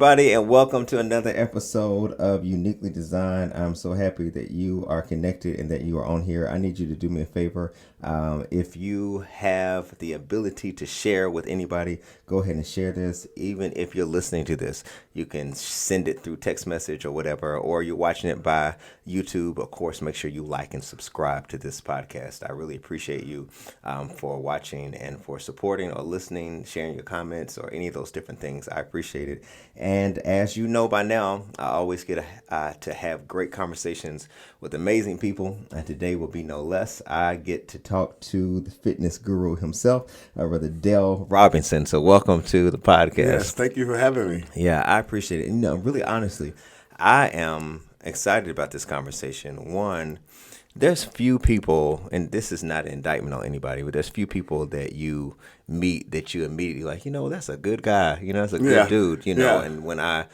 everybody, and welcome to another episode of Uniquely Designed. I'm so happy that you are connected and that you are on here. I need you to do me a favor. If you have the ability to share with anybody, go ahead and share this. Even if you're listening to this, you can send it through text message or whatever, or you're watching it by YouTube. Of course, make sure you like and subscribe to this podcast. I really appreciate you for watching and for supporting or listening, sharing your comments, or any of those different things. I appreciate it. And as you know by now, I always get to have great conversations with amazing people. And today will be no less. I get to talk to the fitness guru himself, Brother Dale Robinson. So welcome to the podcast. Yes, thank you for having me. Yeah, I appreciate it. Really, honestly, I am excited about this conversation. One, there's few people, and this is not an indictment on anybody, but there's few people that you meet that you immediately like, that's a good guy, that's a good dude, and when I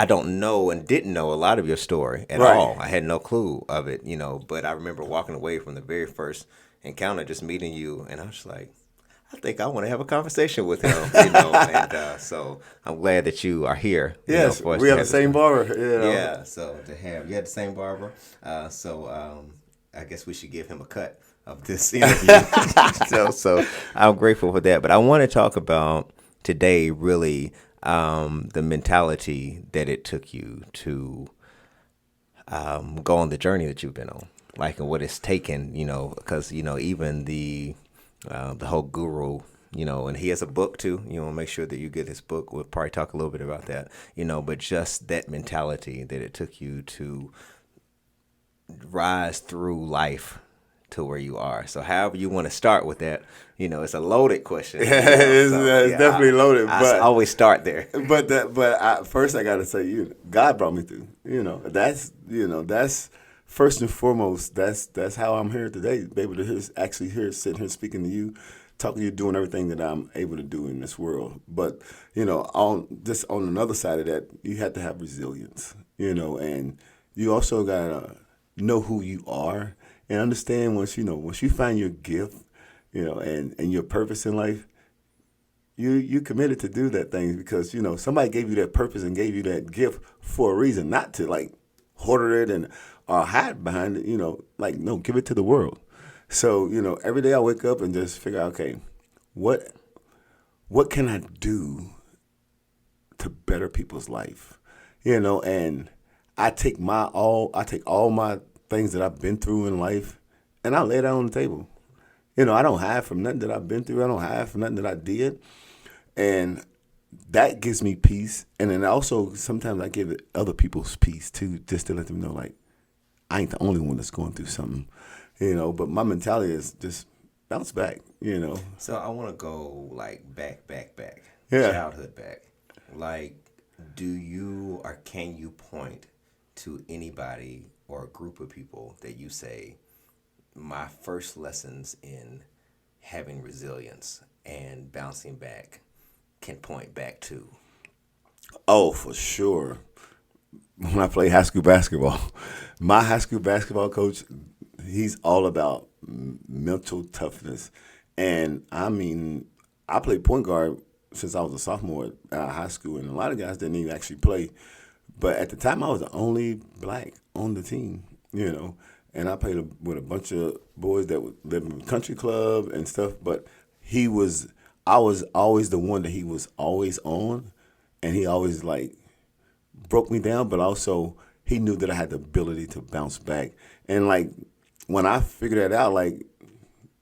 don't know and didn't know a lot of your story at all. I had no clue of it, but I remember walking away from the very first encounter, just meeting you, and I was like, I think I want to have a conversation with him, and so I'm glad that you are here. Yes, we have the same barber. Yeah, so you had the same barber, I guess we should give him a cut of this interview. so I'm grateful for that. But I want to talk about today really the mentality that it took you to go on the journey that you've been on, and what it's taken, because, even the whole guru, and he has a book too. Make sure that you get his book. We'll probably talk a little bit about that, but just that mentality that it took you to rise through life to where you are. So however you want to start with that, it's a loaded question. It's definitely loaded. I always start there. But first I got to say, God brought me through. That's first and foremost. That's how I'm here today, be able to actually sitting here speaking to you, talking to you, doing everything that I'm able to do in this world. But on another side of that, you have to have resilience. And you also gotta know who you are and understand once you find your gift, and your purpose in life, you committed to do that thing because somebody gave you that purpose and gave you that gift for a reason, not to hoard it and hide behind it. No, give it to the world. So every day I wake up and just figure out, okay, what can I do to better people's life, and I take all my things that I've been through in life, and I lay it out on the table. I don't hide from nothing that I've been through. I don't hide from nothing that I did, and that gives me peace. And then also sometimes I give other people's peace too, just to let them know I ain't the only one that's going through something, But my mentality is just bounce back, So I want to go back, yeah, childhood back. Do you or can you point to anybody or a group of people that you say, my first lessons in having resilience and bouncing back can point back to? Oh, for sure. When I played high school basketball, my high school basketball coach, he's all about mental toughness. And I mean, I played point guard since I was a sophomore at high school, and a lot of guys didn't even actually play. But at the time, I was the only black on the team, and I played with a bunch of boys that would live in the country club and stuff. But I was always the one that he was always on, and he always broke me down. But also, he knew that I had the ability to bounce back. And when I figured that out,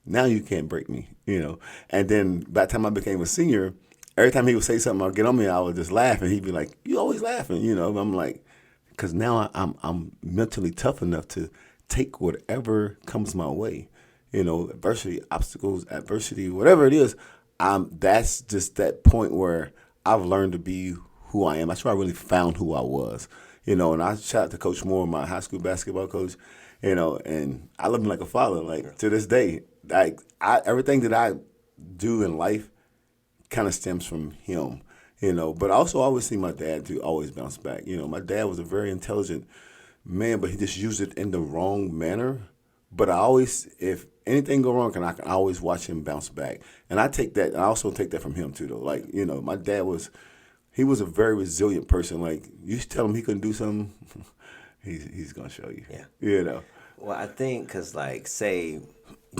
now you can't break me, And then by the time I became a senior, every time he would say something or get on me, I would just laugh, and he'd be like, "You always laughing," I'm like, because now I'm mentally tough enough to take whatever comes my way, adversity, obstacles, adversity, whatever it is. That's just that point where I've learned to be who I am. That's where I really found who I was, And I shout out to Coach Moore, my high school basketball coach, and I love him like a father. To this day, everything that I do in life kind of stems from him, But I also always see my dad to always bounce back. My dad was a very intelligent man, but he just used it in the wrong manner. But if anything go wrong, I can always watch him bounce back. And I take that. I also take that from him too, though. My dad was he was a very resilient person. Like you tell him he couldn't do something, he's gonna show you. Yeah. You know. Well, I think because, like, say,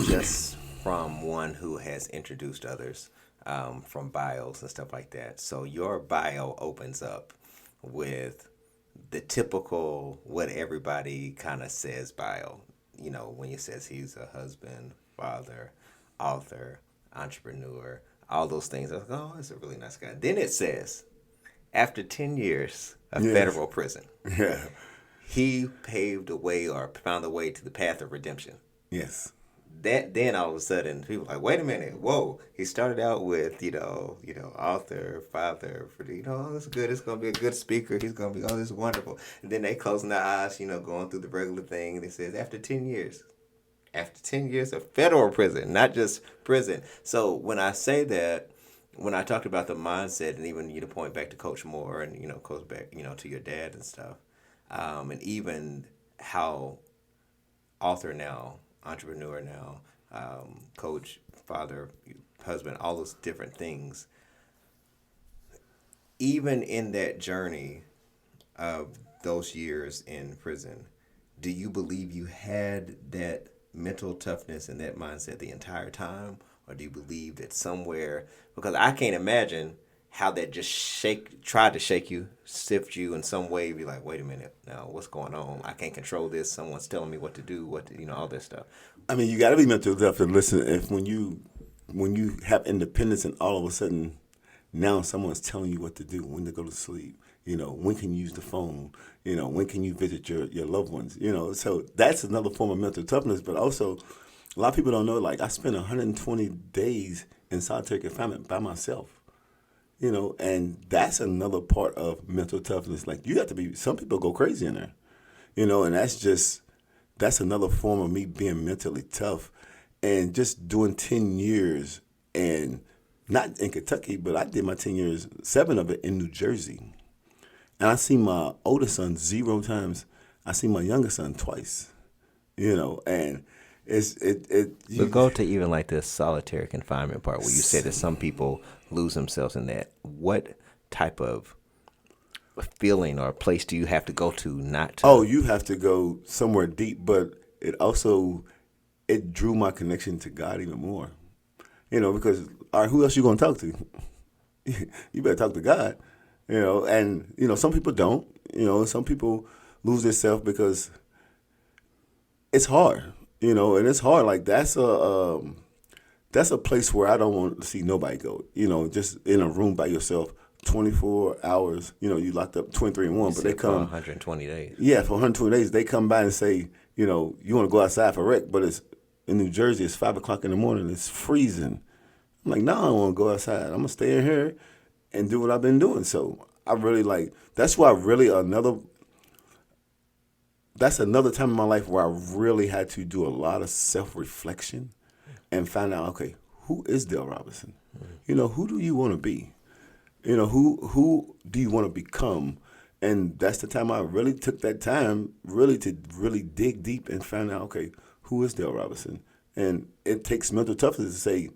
just from one who has introduced others, from bios and stuff like that. So your bio opens up with the typical what everybody kind of says bio. You know, when it says he's a husband, father, author, entrepreneur, all those things. I was like, oh, that's a really nice guy. Then it says, after 10 years of Yes. federal prison, Yeah. he paved a way or found a way to the path of redemption. Yes. That then all of a sudden people are like, wait a minute, whoa! He started out with author, father, oh, that's good. It's gonna be a good speaker. He's gonna be, oh, this is wonderful. And then they closing their eyes, going through the regular thing. And it says after 10 years of federal prison, not just prison. So when I say that, when I talked about the mindset, and even point back to Coach Moore, and goes back to your dad and stuff, and even how author now, entrepreneur now, coach, father, husband, all those different things. Even in that journey of those years in prison, do you believe you had that mental toughness and that mindset the entire time? Or do you believe that somewhere, because I can't imagine how that just tried to shake you, sift you in some way, be like, wait a minute, now what's going on? I can't control this. Someone's telling me what to do, all that stuff. I mean, you got to be mental tough to listen. If when you have independence and all of a sudden now someone's telling you what to do, when to go to sleep, when can you use the phone, when can you visit your loved ones, so that's another form of mental toughness. But also, a lot of people don't know, like, I spent 120 days in solitary confinement by myself, and that's another part of mental toughness. Like, you have to be, some people go crazy in there, and that's another form of me being mentally tough. And just doing 10 years, and not in Kentucky, but I did my 10 years, 7 of it in New Jersey. And I see my oldest son 0 times. I see my youngest son twice, and But go to even like this solitary confinement part where you said that some people lose themselves in that. What type of feeling or place do you have to go to not to? Oh, you have to go somewhere deep, but it drew my connection to God even more. Because, all right, who else you going to talk to? You better talk to God, and, some people don't, some people lose themselves because it's hard, and it's hard. Like, that's a place where I don't want to see nobody go, just in a room by yourself, 24 hours, you locked up 23 and 1, but they come. For 120 days. Yeah, for 120 days, they come by and say, you want to go outside for rec, but it's in New Jersey, it's 5 o'clock in the morning, it's freezing. I'm like, no, I don't want to go outside. I'm going to stay in here and do what I've been doing. So I really that's why that's another time in my life where I really had to do a lot of self-reflection and find out, okay, who is Dale Robinson? Who do you want to be? Who do you want to become? And that's the time I really took that time really to really dig deep and find out, okay, who is Dale Robinson? And it takes mental toughness to say,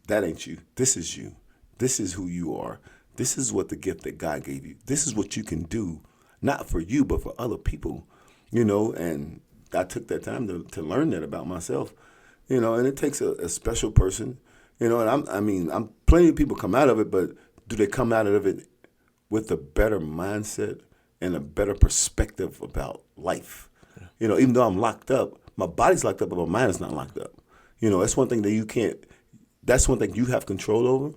that ain't you. This is you. This is who you are. This is what the gift that God gave you. This is what you can do, not for you, but for other people, and I took that time to learn that about myself, and it takes a special person, and I'm plenty of people come out of it, but do they come out of it with a better mindset and a better perspective about life? Even though I'm locked up, my body's locked up, but my mind is not locked up. That's one thing that that's one thing you have control over,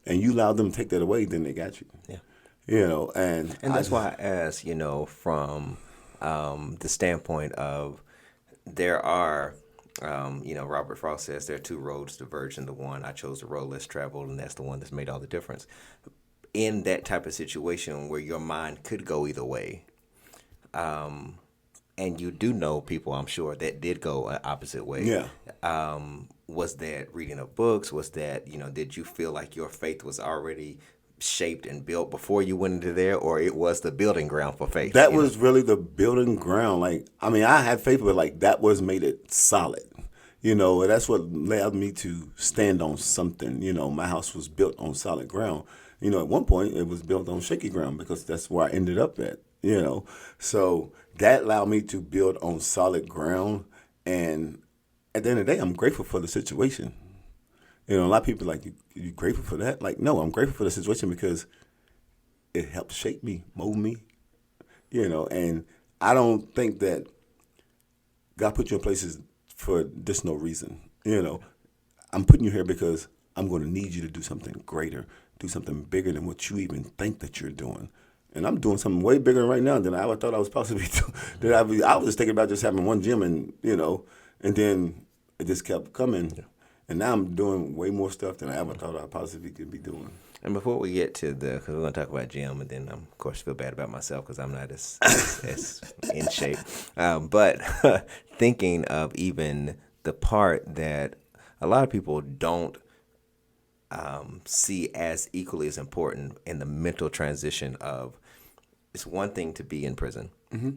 and you allow them to take that away, then they got you. Yeah. And that's why I asked, from the standpoint of there are, Robert Frost says there are 2 roads diverge into one. I chose the road less traveled, and that's the one that's made all the difference. In that type of situation where your mind could go either way, and you do know people, I'm sure, that did go an opposite way. Yeah. Was that reading of books? Was that, did you feel like your faith was already shaped and built before you went into there, or it was the building ground for faith? That was really the building ground. I had faith, but that was made it solid. And that's what allowed me to stand on something. My house was built on solid ground. At one point it was built on shaky ground because that's where I ended up at. So that allowed me to build on solid ground. And at the end of the day, I'm grateful for the situation. A lot of people are like, you grateful for that? Like, no, I'm grateful for the situation because it helped shape me, mold me, and I don't think that God put you in places for just no reason. I'm putting you here because I'm going to need you to do something greater, do something bigger than what you even think that you're doing. And I'm doing something way bigger right now than I ever thought I was possibly doing. I was just thinking about just having one gym and then it just kept coming. Yeah. And now I'm doing way more stuff than I ever thought I possibly could be doing. And before we get to because we're going to talk about gym, and then of course feel bad about myself because I'm not as in shape. But thinking of even the part that a lot of people don't see as equally as important in the mental transition of, it's one thing to be in prison. Mm-hmm.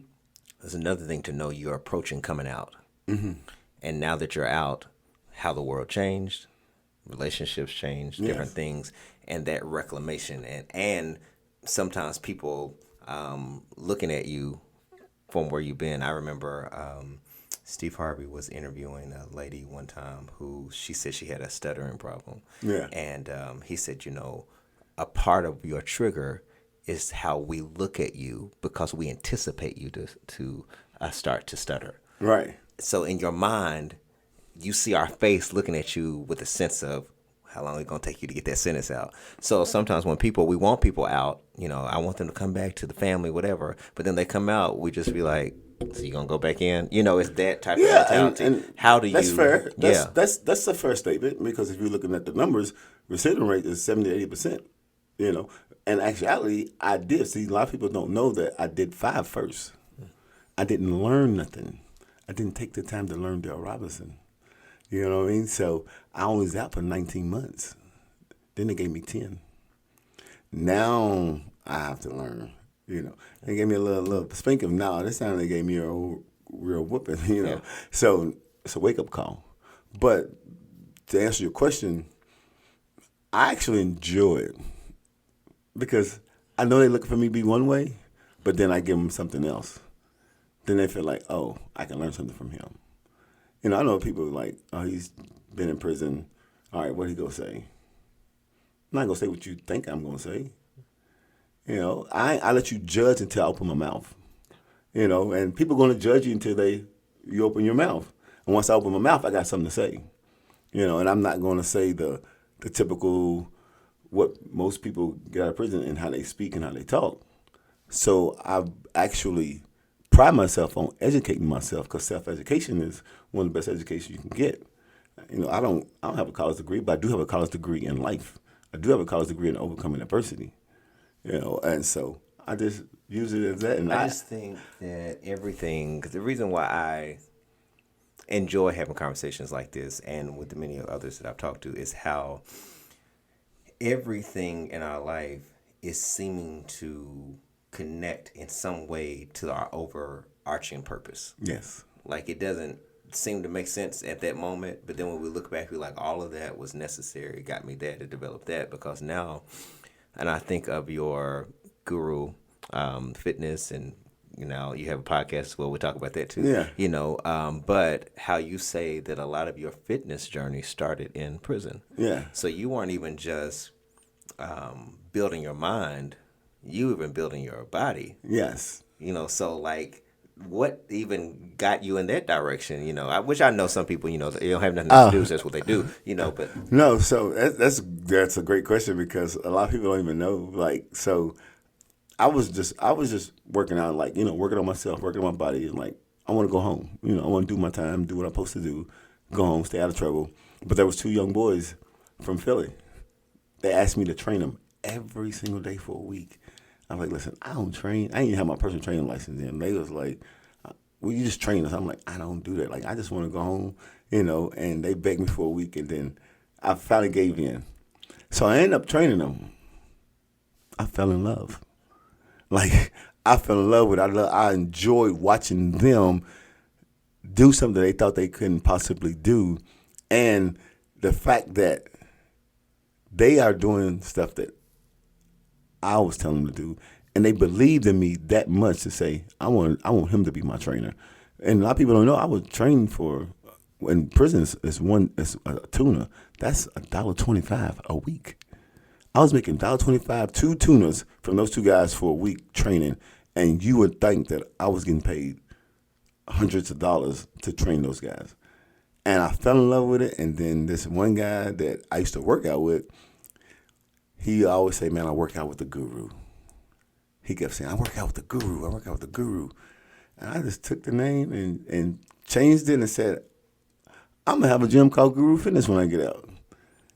There's another thing to know you're approaching coming out. Mm-hmm. And now that you're out, how the world changed, relationships changed, different things, and that reclamation. And sometimes people looking at you from where you've been. I remember Steve Harvey was interviewing a lady one time who she said she had a stuttering problem. Yeah. And he said, a part of your trigger is how we look at you because we anticipate you to start to stutter. Right. So in your mind, you see our face looking at you with a sense of how long it's going to take you to get that sentence out. So sometimes when we want people out, I want them to come back to the family, whatever. But then they come out, we just be like, so you going to go back in? It's that type of mentality. And how do that's you? Fair. Yeah. That's a fair statement because if you're looking at the numbers, recidivism rate is 70 to 80%, And actually, I did. See, a lot of people don't know that I did 5 first. I didn't learn nothing. I didn't take the time to learn Dale Robinson. You know what I mean? So I only was out for 19 months. Then they gave me 10. Now I have to learn. They gave me a little spanking. Now this time they gave me a real whooping. Yeah. So it's a wake up call. But to answer your question, I actually enjoy it because I know they're looking for me to be one way, but then I give them something else. Then they feel like, oh, I can learn something from him. I know people like, oh, he's been in prison. All right, what he gonna say? I'm not gonna say what you think I'm gonna say. I let you judge until I open my mouth. And people gonna judge you until you open your mouth. And once I open my mouth, I got something to say. And I'm not gonna say the typical what most people get out of prison and how they speak and how they talk. So I actually pride myself on educating myself because self-education is one of the best education you can get. I don't have a college degree, but I do have a college degree in life. I do have a college degree in overcoming adversity. And so I just use it as that. And I just think that because the reason why I enjoy having conversations like this and with the many others that I've talked to is how everything in our life is seeming to connect in some way to our overarching purpose. Yes. Like it doesn't seem to make sense at that moment, but then when we look back, we're like, all of that was necessary. It got me there to develop that because now, and I think of your guru, fitness, and you have a podcast where we talk about that too. Yeah. But how you say that a lot of your fitness journey started in prison. Yeah. So you weren't even just building your mind. You even building your body. Yes. So like, what even got you in that direction? Which I know some people, they don't have nothing to do. That's what they do. But no. So that's a great question because a lot of people don't even know. Like, so I was just working out, like working on myself, working on my body, and like I want to go home. I want to do my time, do what I'm supposed to do, go home, stay out of trouble. But there was 2 young boys from Philly. They asked me to train them every single day for a week. I'm like, listen, I don't train. I didn't even have my personal training license in. They was like, well, you just train us. I'm like, I don't do that. Like, I just want to go home, and they begged me for a week, and then I finally gave in. So I ended up training them. I fell in love. Like, I fell in love with it. I enjoyed watching them do something they thought they couldn't possibly do. And the fact that they are doing stuff that I was telling them to do, and they believed in me that much to say I want him to be my trainer. And a lot of people don't know I was trained for in prisons is a tuna. That's $1.25 a week. I was making $1.25 two tunas from those two guys for a week training, and you would think that I was getting paid hundreds of dollars to train those guys. And I fell in love with it. And then this one guy that I used to work out with, he always say, "Man, I work out with the guru." He kept saying, "I work out with the guru. I work out with the guru." And I just took the name and changed it and said, "I'm gonna have a gym called Guru Fitness when I get out."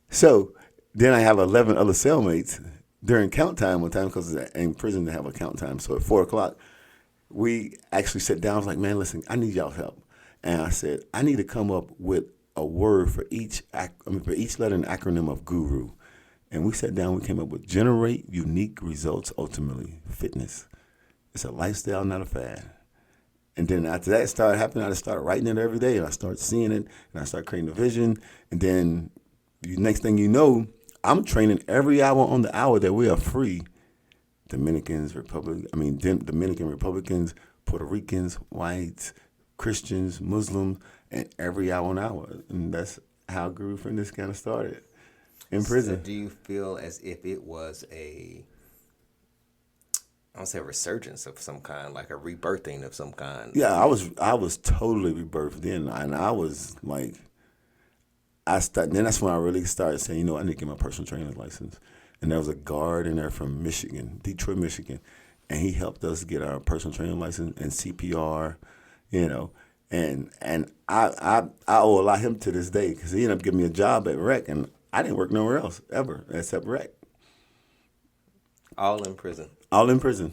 So then I have 11 other cellmates during count time one time because in prison they have a count time. So at 4:00, we actually sat down. I was like, "Man, listen, I need y'all's help." And I said, "I need to come up with a word for each letter in the acronym of Guru." And we sat down. We came up with generate unique results. Ultimately, fitness. It's a lifestyle, not a fad. And then after that started happening, I just started writing it every day, and I started seeing it, and I started creating a vision. And then the next thing you know, I'm training every hour on the hour that we are free. Dominican Republicans, Puerto Ricans, whites, Christians, Muslims, and every hour on hour. And that's how Guru Fitness kind of started in prison. So do you feel as if it was I don't say a resurgence of some kind, like a rebirthing of some kind? Yeah, I was totally rebirthed then, and I was like, then that's when I really started saying, I need to get my personal trainer's license. And there was a guard in there from Michigan, Detroit, Michigan, and he helped us get our personal training license and CPR, and I owe a lot of him to this day because he ended up giving me a job at Rec, and I didn't work nowhere else ever except Rec. All in prison. All in prison.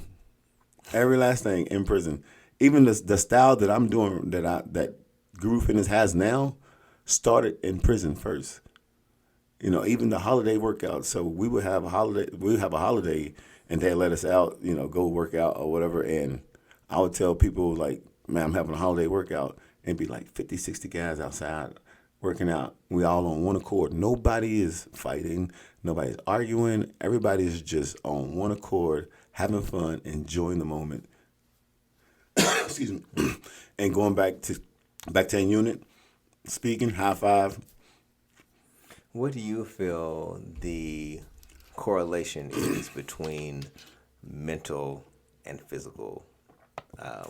Every last thing in prison. Even the style that I'm doing that Guru Fitness has now started in prison first. Even the holiday workouts. So we would have a holiday, and they'd let us out, go work out or whatever. And I would tell people like, "Man, I'm having a holiday workout," and be like 50, 60 guys outside working out. We all on one accord. Nobody is fighting. Nobody's arguing. Everybody is just on one accord, having fun, enjoying the moment. Excuse me. And going back to in unit, speaking, high five. What do you feel the correlation is between mental and physical?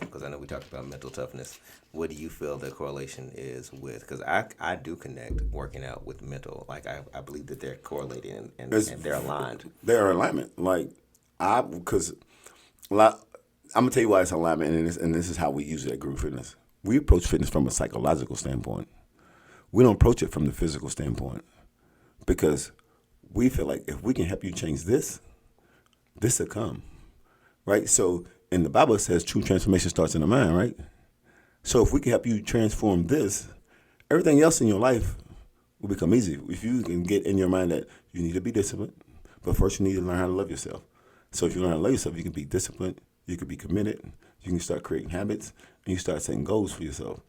Because I know we talked about mental toughness. What do you feel the correlation is with? Because I do connect working out with mental. Like I believe that they're correlated and they're aligned. They're alignment. I'm gonna tell you why it's alignment, and this is how we use it at Group Fitness. We approach fitness from a psychological standpoint. We don't approach it from the physical standpoint because we feel like if we can help you change this will come, right? So in the Bible it says true transformation starts in the mind, right? So if we can help you transform this, everything else in your life will become easy. If you can get in your mind that you need to be disciplined, but first you need to learn how to love yourself. So if you learn how to love yourself, you can be disciplined, you can be committed, you can start creating habits, and you start setting goals for yourself.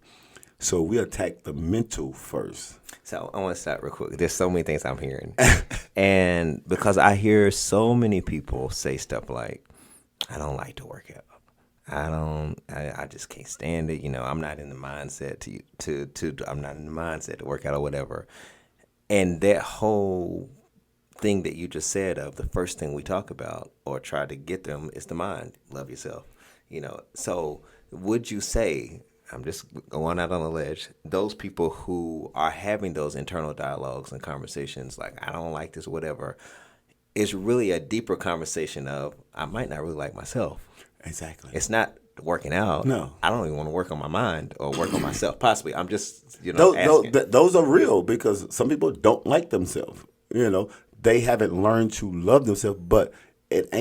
So we attack the mental first. So I want to stop real quick. There's so many things I'm hearing. And because I hear so many people say stuff like, "I don't like to work out. I just can't stand it. I'm not in the mindset I'm not in the mindset to work out or whatever." And that whole thing that you just said of the first thing we talk about or try to get them is the mind. Love yourself. So would you say, I'm just going out on a ledge, those people who are having those internal dialogues and conversations like, "I don't like this," whatever, is really a deeper conversation of, I might not really like myself. Exactly. It's not working out. No. I don't even want to work on my mind or work on myself. Possibly. I'm just, asking. Those are real because some people don't like themselves. They haven't learned to love themselves, but it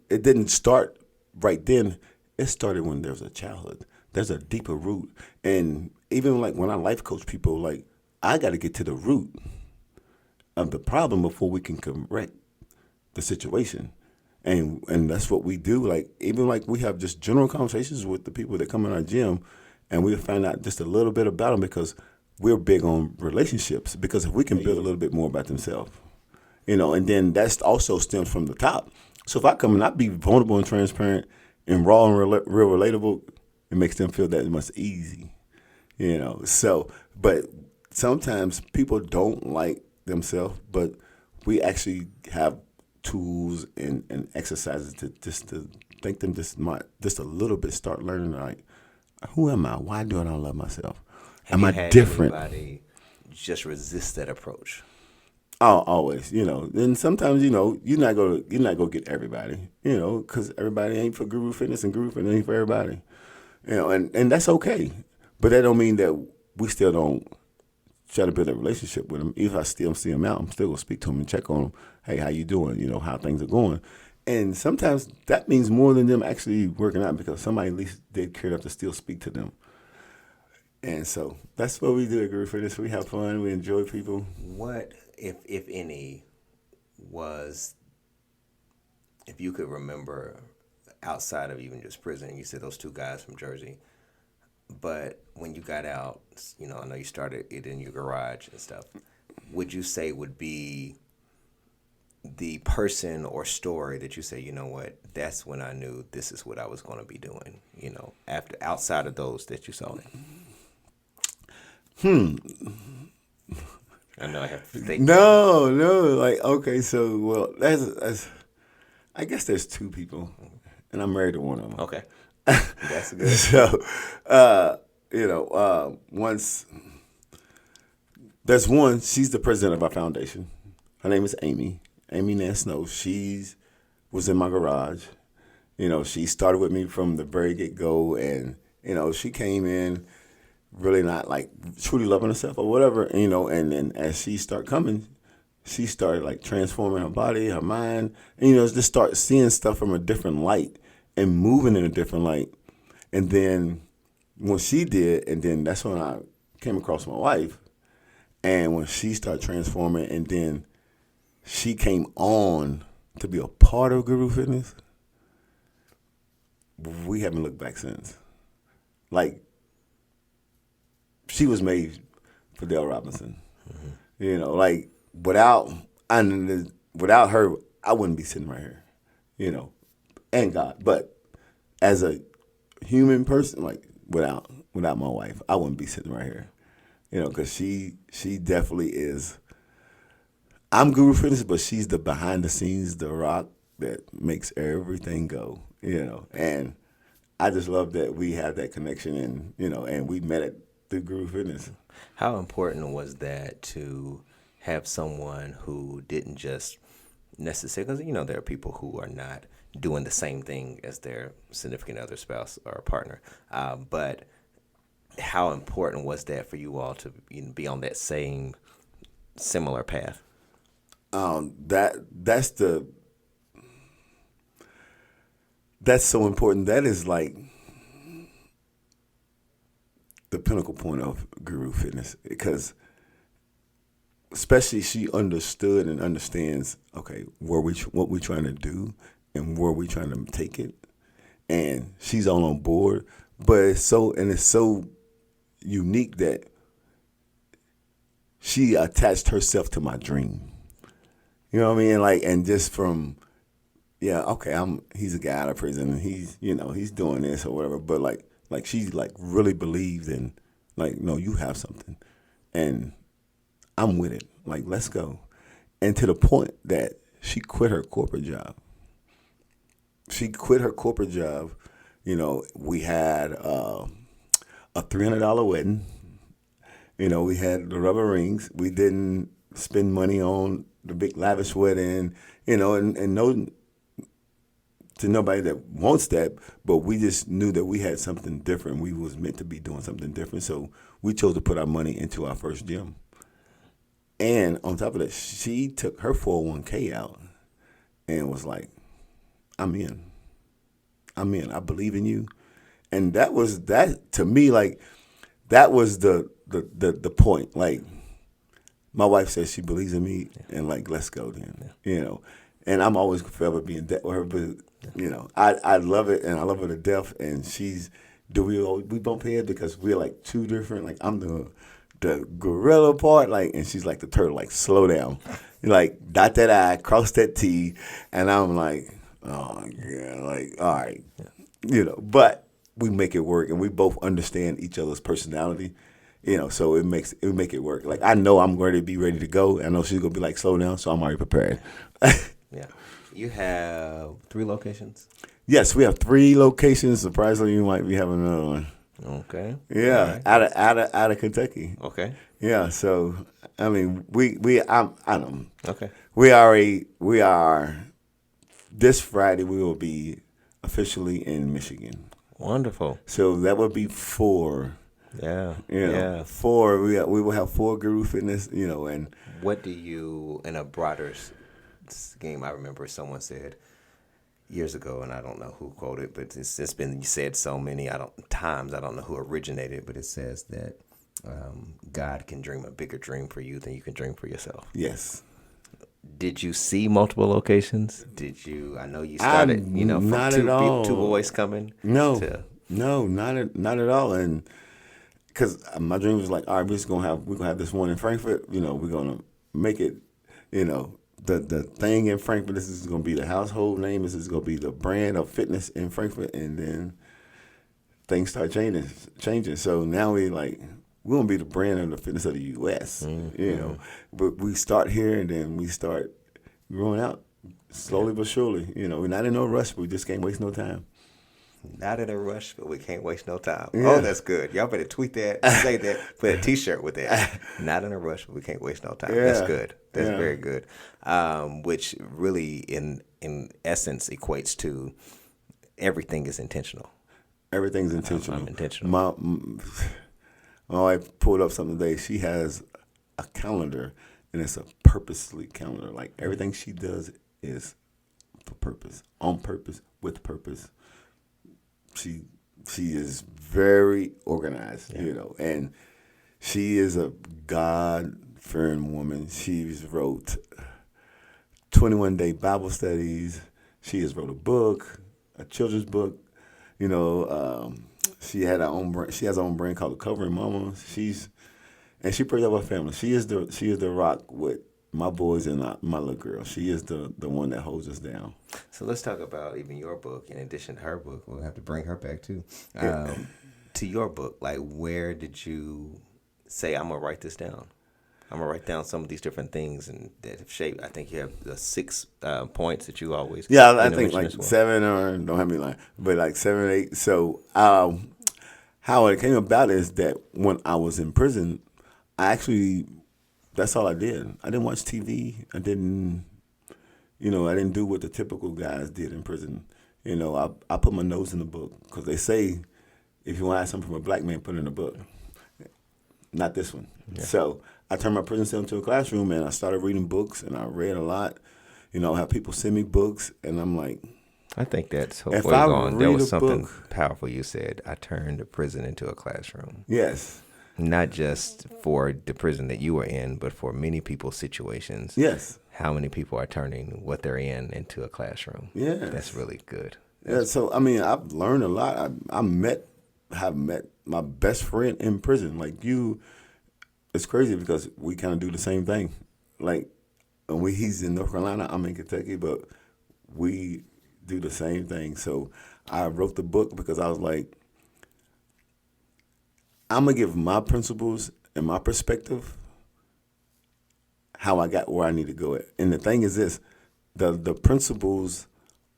didn't start right then. It started when there was a childhood. There's a deeper root. And even like when I life coach people, like I got to get to the root of the problem before we can correct the situation. And that's what we do. Like even like we have just general conversations with the people that come in our gym, and we find out just a little bit about them because we're big on relationships. Because if we can build a little bit more about themselves, and then that's also stems from the top. So if I come and I be vulnerable and transparent and raw and real relatable, it makes them feel that much easy, you know. So, but sometimes people don't like themselves, but we actually have tools and exercises to think them just a little bit, start learning like, who am I? Why do I not love myself? Have Am you I had different? anybody just resist that approach? Oh, always, you know. And sometimes, you know, you're not gonna get everybody, you know, because everybody ain't for Guru Fitness, and Guru Fitness ain't for everybody, you know, and that's okay. But that don't mean that we still don't try to build a relationship with them. If I still see them out, I'm still gonna speak to them and check on them. Hey, how you doing? You know, how things are going. And sometimes that means more than them actually working out, because somebody at least did care enough to still speak to them. And so that's what we do at Guru Fitness. We have fun. We enjoy people. What, if any, was, if you could remember, outside of even just prison, you said those two guys from Jersey, but when you got out, I know you started it in your garage and stuff, would you say would be the person or story that you say, you know what, that's when I knew this is what I was going to be doing, after, outside of those that you saw? I know I have to think. No, like, okay, so, well, that's I guess there's two people, and I'm married to one of them. Okay. That's good. So, once there's one, she's the president of our foundation. Her name is Amy Nance Snow. She's was in my garage. You know, she started with me from the very get-go, and, she came in really not, like, truly loving herself or whatever, and then as she started coming, she started, like, transforming her body, her mind, and, just start seeing stuff from a different light and moving in a different light. And then when she did, and then that's when I came across my wife, and when she started transforming, and then she came on to be a part of Guru Fitness, we haven't looked back since. Like, she was made for Dale Robinson. Mm-hmm. Like, without her, I wouldn't be sitting right here, and God. But as a human person, like, without my wife, I wouldn't be sitting right here, because she definitely is. I'm Guru Fitness, but she's the behind the scenes, the rock that makes everything go, and I just love that we have that connection, and we met at the Guru Fitness. How important was that to have someone who didn't just necessarily, because, there are people who are not doing the same thing as their significant other, spouse, or partner, but how important was that for you all to be on that same similar path? That's so important. That is like the pinnacle point of Guru Fitness, because especially she understood and understands, okay, what we're trying to do and where we're trying to take it, and she's all on board. But it's so unique that she attached herself to my dream. You know what I mean? Like, and just from, yeah, okay, he's a guy out of prison, and he's doing this or whatever. But like she like really believes in, like, no, you have something, and I'm with it. Like, let's go. And to the point that she quit her corporate job. We had a $300 wedding. We had the rubber rings. We didn't spend money on the big lavish wedding, and no, to nobody that wants that, but we just knew that we had something different. We was meant to be doing something different. So we chose to put our money into our first gym. And on top of that, she took her 401k out and was like, I'm in. I believe in you. And that to me, like, that was the point. Like, my wife says she believes in me, and, like, let's go then, And I'm always forever be in debt with her, but, I love it, and I love her to death. And we bump heads because we're, like, two different. Like, I'm the gorilla part, like, and she's like the turtle, like, slow down. Like, dot that I, cross that T, and I'm like, Oh yeah, like all right, but we make it work, and we both understand each other's personality. So it make it work. Like I know I'm going to be ready to go. I know she's gonna be like slow down, so I'm already prepared. Yeah. You have 3 locations? Yes, we have 3 locations. Surprisingly, you might be having another one. Okay. Yeah, All right. out of Kentucky. Okay. Yeah, so I mean, I don't. Okay. We are this Friday. We will be officially in Michigan. Wonderful. So that would be 4. Yeah. Yeah. 4. We will have 4 Guru Fitness. And What do you, in a broader scheme, I remember someone said years ago, and I don't know who quoted, but it's been said so many times. I don't know who originated, but it says that God can dream a bigger dream for you than you can dream for yourself. yes, Did you see multiple locations? Did you? I know you started, from not two at all. two boys coming. No, To, no, not at all. And because my dream was like, all right, we're gonna have this one in Frankfurt. We're gonna make it. The thing in Frankfurt. This is gonna be the household name. This is gonna be the brand of fitness in Frankfurt. And then things start changing. So now we're gonna be the brand of the fitness of the U.S. But we start here and then we start growing out slowly but surely. We're not in no rush. But we just can't waste no time. not in a rush, but we can't waste no time. Yeah. Oh, that's good. Y'all better tweet that, say that, put a T-shirt with that. Not in a rush, but we can't waste no time. Yeah. That's good. That's Yeah. very good. Which really, in essence, equates to everything is intentional. Everything's intentional. I'm intentional. My wife pulled up something today. She has a calendar, and it's a purposely calendar. Like everything she does is for purpose, on purpose, with purpose. She is very organized, and she is a God-fearing woman. She's wrote 21-day Bible studies. She has wrote a book, a children's book. She had her own brand. She has her own brand called the Covering Mama. She prays over her family. She is the rock with my boys and my little girl. She is the one that holds us down. So let's talk about even your book. In addition to her book, we'll have to bring her back too. To your book, like where did you say, I'm gonna write this down? I'm gonna write down some of these different things and that have shaped. I think you have the 6 points that you always. I think like 7 or don't have me lying, but like 7 or 8. So how it came about is that when I was in prison, that's all I did. I didn't watch TV. I didn't do what the typical guys did in prison. I put my nose in the book because they say if you want to have something from a black man, put it in a book. Not this one. Yeah. So I turned my prison cell into a classroom and I started reading books and I read a lot. I have people send me books and I'm like, I think that's if where I you're going. read There was a something book- powerful you said. I turned the prison into a classroom. yes, Not just for the prison that you were in, but for many people's situations. yes. How many people are turning what they're in into a classroom? Yes. That's really good. Yeah, so I mean, I've learned a lot. have met my best friend in prison. Like you, it's crazy because we kind of do the same thing. Like, he's in North Carolina, I'm in Kentucky, but we do the same thing. So I wrote the book because I was like, I'm gonna give my principles and my perspective how I got where I need to go at. And the thing is this, the principles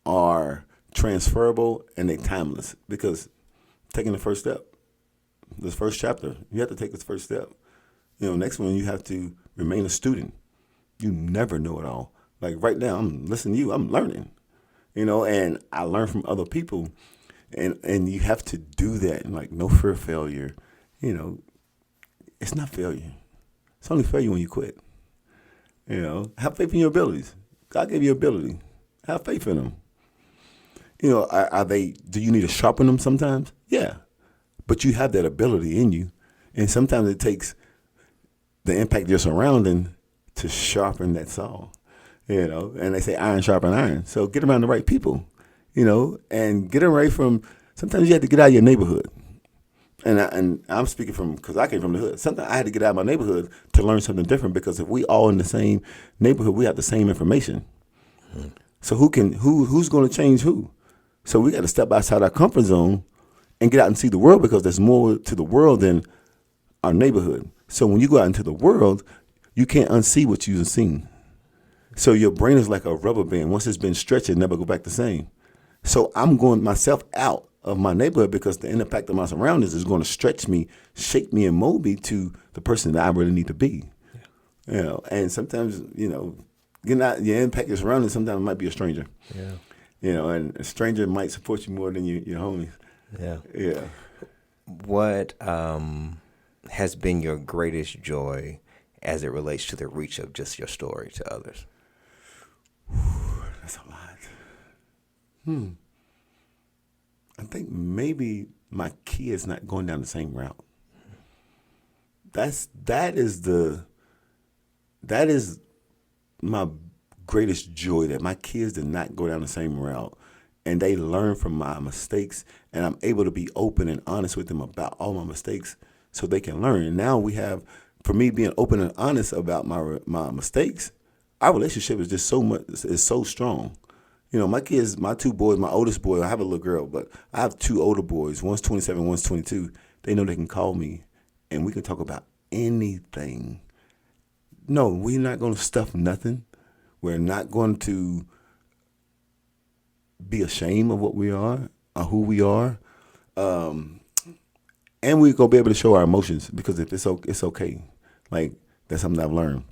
are transferable and they timeless because taking the first step, this first chapter, you have to take this first step. Next one, you have to remain a student. You never know it all. Like right now, I'm listening to you, I'm learning, and I learn from other people and you have to do that. And like no fear of failure, it's not failure. It's only failure when you quit. Have faith in your abilities. God gave you ability. Have faith in them. Do you need to sharpen them sometimes? Yeah. But you have that ability in you. And sometimes it takes the impact of your surrounding to sharpen that saw. And they say iron sharpen iron. So get around the right people, and get away from, sometimes you have to get out of your neighborhood. And I'm speaking because I came from the hood. Sometimes I had to get out of my neighborhood to learn something different because if we all in the same neighborhood, we have the same information. Mm-hmm. So who's going to change who? So we got to step outside our comfort zone and get out and see the world, because there's more to the world than our neighborhood. So when you go out into the world, you can't unsee what you've seen. So your brain is like a rubber band. Once it's been stretched, it never go back the same. So I'm going myself out of my neighborhood, because the impact of my surroundings is going to stretch me, shape me, and mold me to the person that I really need to be. Yeah. You know, and sometimes, you know, your impact your surroundings sometimes might be a stranger. Yeah. You know, and a stranger might support you more than your homies. Yeah. Yeah. What has been your greatest joy as it relates to the reach of just your story to others? That's a lot. I think maybe my kids not going down the same route. That is my greatest joy, that my kids did not go down the same route, and they learn from my mistakes, and I'm able to be open and honest with them about all my mistakes so they can learn. And now we have, for me being open and honest about my mistakes, our relationship is just so strong. You know, my kids, my two boys, my oldest boy, I have a little girl, but I have two older boys. One's 27, one's 22. They know they can call me, and we can talk about anything. No, we're not going to stuff nothing. We're not going to be ashamed of what we are or who we are. And we're going to be able to show our emotions, because if it's okay. Like, that's something I've learned.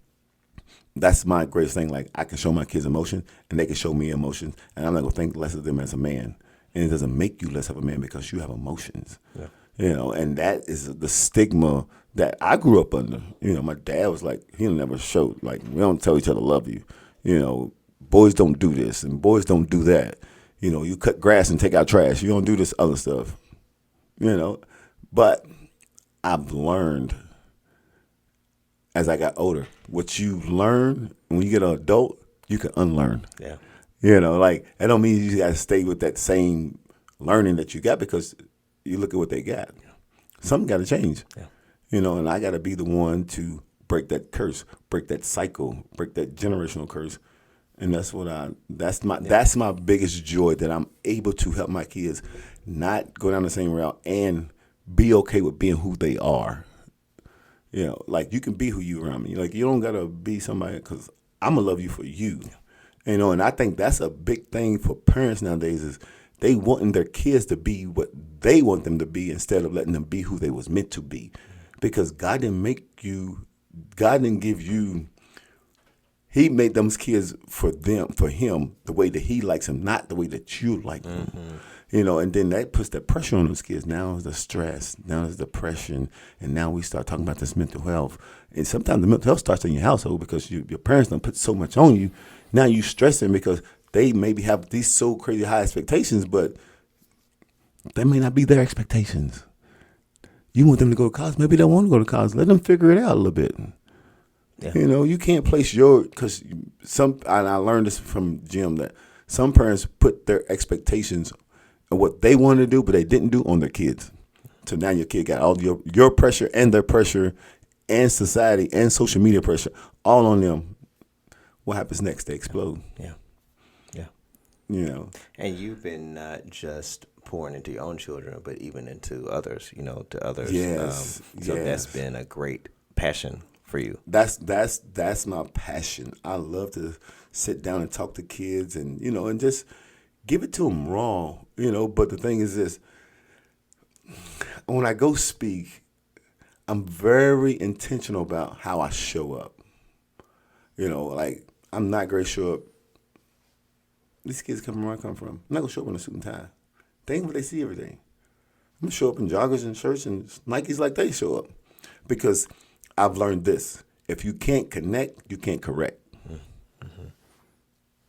That's my greatest thing. Like, I can show my kids emotion, and they can show me emotions, and I'm not going to think less of them as a man. And it doesn't make you less of a man because you have emotions. Yeah. You know, and that is the stigma that I grew up under. You know, my dad was like, he never showed, like, we don't tell each other love you. You know, boys don't do this and boys don't do that. You know, you cut grass and take out trash. You don't do this other stuff. You know, but I've learned as I got older, what you learn when you get an adult, you can unlearn. Yeah. You know, like, that don't mean you got to stay with that same learning that you got, because you look at what they got. Yeah. Something got to change. Yeah. You know, and I got to be the one to break that curse, break that cycle, break that generational curse. And that's my biggest joy, that I'm able to help my kids not go down the same route and be okay with being who they are. You know, like, you can be who you around me. Like, you don't got to be somebody, because I'm going to love you for you. You know, and I think that's a big thing for parents nowadays, is they wanting their kids to be what they want them to be, instead of letting them be who they was meant to be. Because God didn't give you, he made them kids for him, the way that he likes them, not the way that you like them. Mm-hmm. You know, and then that puts that pressure on those kids. Now is the stress, now is depression, and now we start talking about this mental health. And sometimes the mental health starts in your household, because your parents don't put so much on you. Now you stressing because they maybe have these so crazy high expectations, but they may not be their expectations. You want them to go to college, maybe they don't want to go to college. Let them figure it out a little bit. Yeah. You know, you can't place because I learned this from Jim, that some parents put their expectations of what they wanted to do, but they didn't do, on their kids. So now your kid got all your pressure and their pressure and society and social media pressure all on them. What happens next? They explode. Yeah. Yeah. You know. And you've been not just pouring into your own children, but even into others, you know, to others. Yes. So that's been a great passion for you. That's my passion. I love to sit down and talk to kids, and, you know, and just give it to them raw, you know. But the thing is this, when I go speak, I'm very intentional about how I show up. You know, like, I'm not going to show up. These kids come from where I come from. I'm not going to show up in a suit and tie. They ain't what they see every day. I'm going to show up in joggers and shirts and Nikes like they show up. Because I've learned this. If you can't connect, you can't correct. Mm-hmm.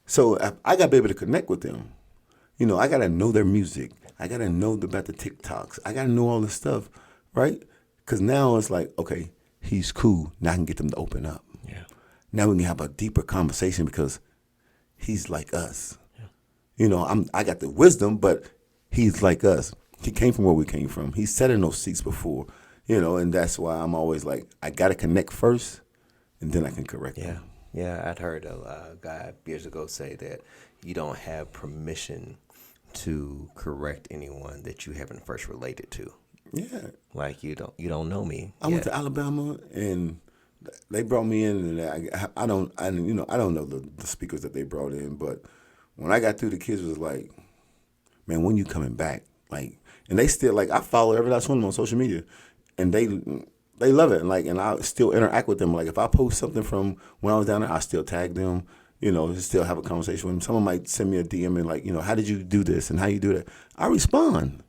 So I got to be able to connect with them. You know, I got to know their music. I got to know about the TikToks. I got to know all this stuff, right? Because now it's like, okay, he's cool. Now I can get them to open up. Yeah. Now we can have a deeper conversation because he's like us. Yeah. You know, I got the wisdom, but he's like us. He came from where we came from. He sat in those seats before, you know, and that's why I'm always like, I got to connect first, and then I can correct them. Yeah, I'd heard a guy years ago say that, you don't have permission to correct anyone that you haven't first related to. Yeah. Like you don't know me. I went to Alabama and they brought me in, and I don't know the speakers that they brought in, but when I got through, the kids was like, "Man, when you coming back?" Like, and they still like I follow every last one of them on social media, and they love it, and I still interact with them. Like if I post something from when I was down there, I still tag them. Still have a conversation with them. Someone might send me a DM and like, how did you do this and how you do that? I respond.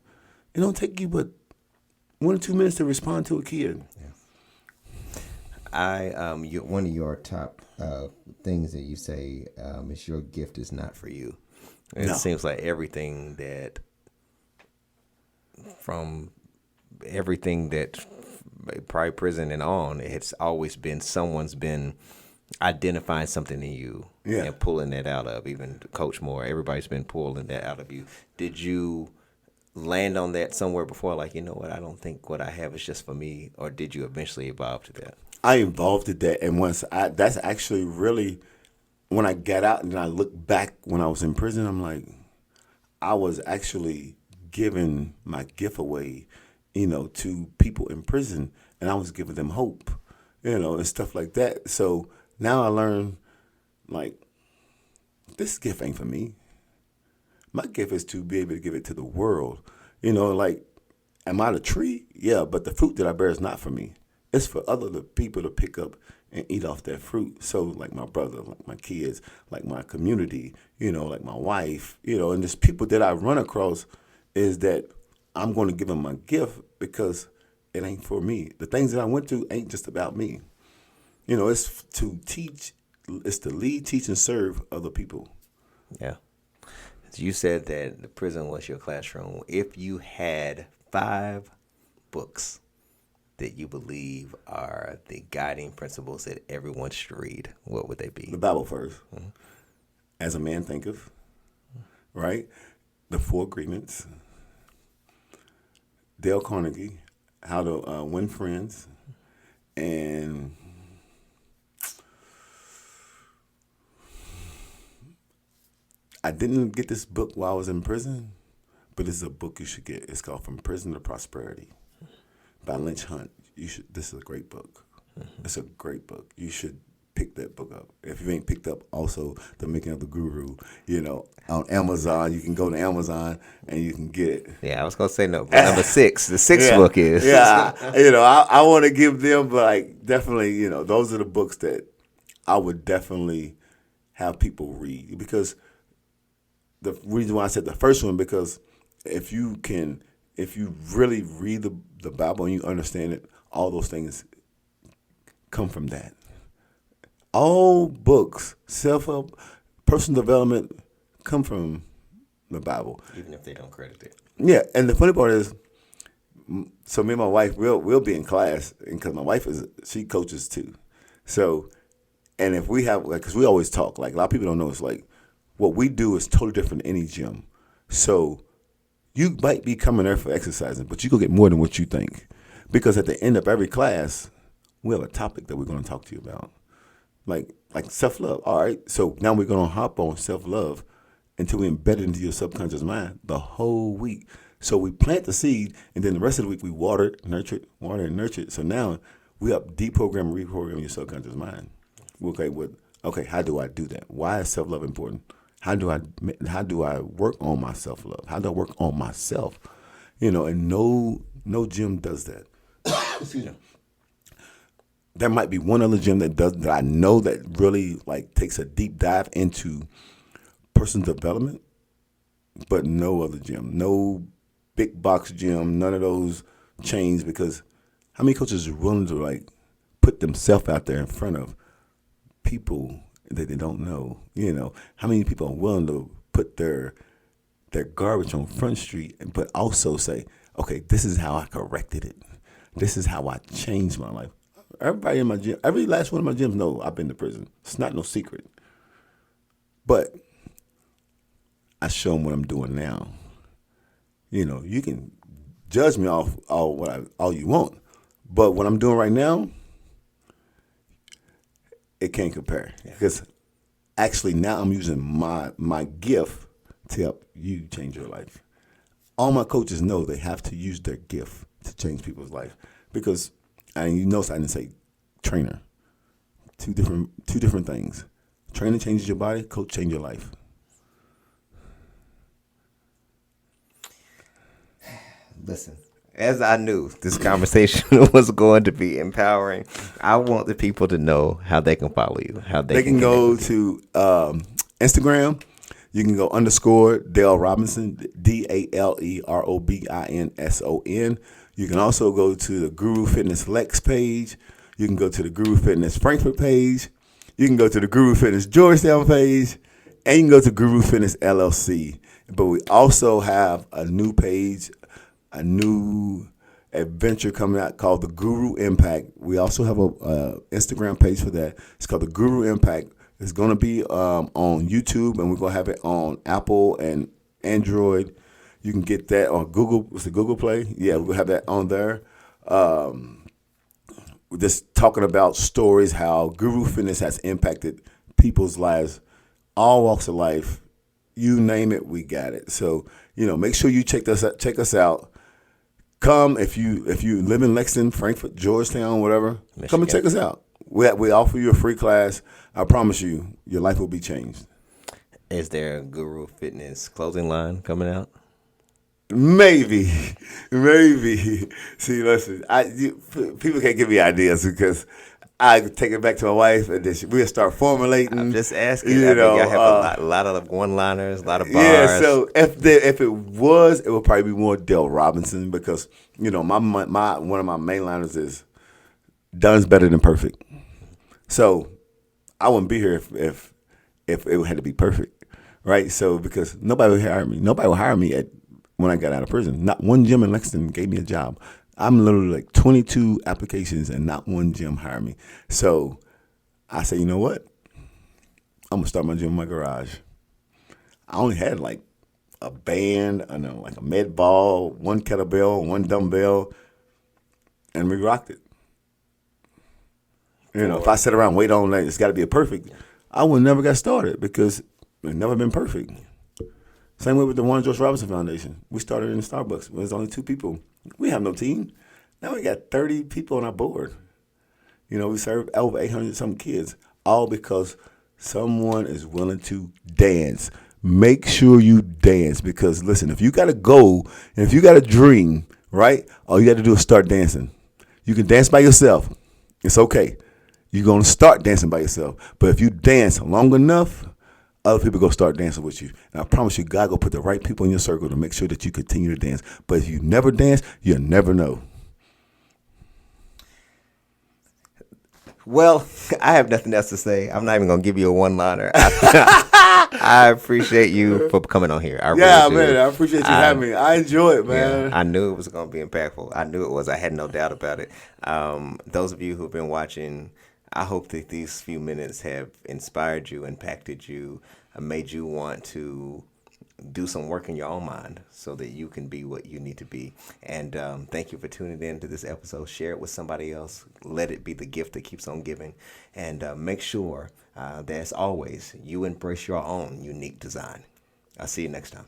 It don't take you but 1 or 2 minutes to respond to a kid. Yeah. One of your top things that you say is your gift is not for you. It seems like everything that probably prison and on, it's always been someone's been identifying something in you and pulling that out of. Even Coach Moore, everybody's been pulling that out of you. Did you land on that somewhere before? Like, you know what, I don't think what I have is just for me, or did you eventually evolve to that? I evolved to that, and that's actually really when I got out and I look back when I was in prison, I'm like, I was actually giving my gift away, to people in prison, and I was giving them hope, and stuff like that. So now I learn, like, this gift ain't for me. My gift is to be able to give it to the world. Like, am I the tree? Yeah, but the fruit that I bear is not for me. It's for other people to pick up and eat off that fruit. So, like my brother, like my kids, like my community, like my wife, and just people that I run across, is that I'm going to give them my gift because it ain't for me. The things that I went through ain't just about me. It's to teach, it's to lead, teach, and serve other people. Yeah. You said that the prison was your classroom. If you had 5 books that you believe are the guiding principles that everyone should read, what would they be? The Bible first. Mm-hmm. As a Man Thinketh, right? The 4 Agreements. Dale Carnegie, How to Win Friends, and I didn't get this book while I was in prison, but it's a book you should get. It's called From Prison to Prosperity by Lynch Hunt. This is a great book. Mm-hmm. It's a great book. You should pick that book up. If you ain't picked up also The Making of the Guru, on Amazon, you can go to Amazon and you can get it. Yeah, I was going to say no, but number 6, the 6th book is. Yeah, I want to give them, like, definitely, those are the books that I would definitely have people read, because the reason why I said the first one, because if you really read the Bible and you understand it, all those things come from that. All books, self-help, personal development, come from the Bible. Even if they don't credit it. Yeah, and the funny part is, so me and my wife, we'll be in class, and because my wife she coaches too. So, and if we have, like, because we always talk, like, a lot of people don't know, it's like, what we do is totally different than any gym. So you might be coming there for exercising, but you go get more than what you think. Because at the end of every class, we have a topic that we're going to talk to you about. Like self-love. All right, so now we're going to hop on self-love until we embed it into your subconscious mind the whole week. So we plant the seed, and then the rest of the week we water it, nurture it. So now we up deprogram, reprogram your subconscious mind. Okay, how do I do that? Why is self-love important? How do I work on my self-love? How do I work on myself? And no gym does that. Excuse me. There might be one other gym that I know that really, like, takes a deep dive into personal development, but no other gym, no big box gym, none of those chains, because how many coaches are willing to, like, put themselves out there in front of people that they don't know? How many people are willing to put their garbage on Front Street, but also say, okay, this is how I corrected it. This is how I changed my life. Everybody in my gym, every last one of my gyms know I've been to prison. It's not no secret. But I show them what I'm doing now. You can judge me off all you want, but what I'm doing right now, it can't compare, because Actually, now I'm using my gift to help you change your life. All my coaches know they have to use their gift to change people's life because, and you notice I didn't say trainer. Two different things. Training changes your body. Coach changes your life. Listen, as I knew this conversation was going to be empowering, I want the people to know how they can follow you, how they They can connect go with you. to Instagram. You can go _ Dale Robinson, DALEROBINSON. You can also go to the Guru Fitness Lex page. You can go to the Guru Fitness Frankfurt page. You can go to the Guru Fitness Georgetown page. And you can go to Guru Fitness LLC. But we also have a new page, a new adventure coming out called the Guru Impact. We also have a Instagram page for that. It's called the Guru Impact. It's going to be on YouTube, and we're going to have it on Apple and Android. You can get that on Google. What's the Google Play? Yeah, we'll have that on there. We're just talking about stories, how Guru Fitness has impacted people's lives, all walks of life. You name it, we got it. So, make sure you check us out. Come if you live in Lexington, Frankfurt, Georgetown, whatever. Michigan. Come and check us out. We offer you a free class. I promise you, your life will be changed. Is there a Guru Fitness clothing line coming out? Maybe. See, listen, people can't give me ideas because I take it back to my wife and then we'll start formulating. I'm just asking. Y'all have a lot of one-liners, a lot of bars. Yeah, so if it would probably be more Dale Robinson because my one of my main liners is done's better than perfect. So I wouldn't be here if it had to be perfect, right? So because nobody would hire me. Nobody would hire me when I got out of prison. Not one gym in Lexington gave me a job. I'm literally like 22 applications and not one gym hired me. So I said, you know what? I'm gonna start my gym in my garage. I only had like a band, like a med ball, one kettlebell, one dumbbell, and we rocked it. If I sit around wait on like it's got to be a perfect, I would never got started because it's never been perfect. Same way with the Warren George Robinson Foundation. We started in Starbucks. There's only 2 people. We have no team. Now we got 30 people on our board. We serve over 800 some kids, all because someone is willing to dance. Make sure you dance because listen, if you got a goal and if you got a dream, right, all you got to do is start dancing. You can dance by yourself. It's okay. You're going to start dancing by yourself. But if you dance long enough, other people go start dancing with you. And I promise you, God will put the right people in your circle to make sure that you continue to dance. But if you never dance, you'll never know. Well, I have nothing else to say. I'm not even going to give you a one-liner. I appreciate you for coming on here. Man, I appreciate you having me. I enjoy it, man. Yeah, I knew it was going to be impactful. I knew it was. I had no doubt about it. Those of you who've been watching, I hope that these few minutes have inspired you, impacted you, made you want to do some work in your own mind so that you can be what you need to be. And thank you for tuning in to this episode. Share it with somebody else. Let it be the gift that keeps on giving. And make sure that, as always, you embrace your own unique design. I'll see you next time.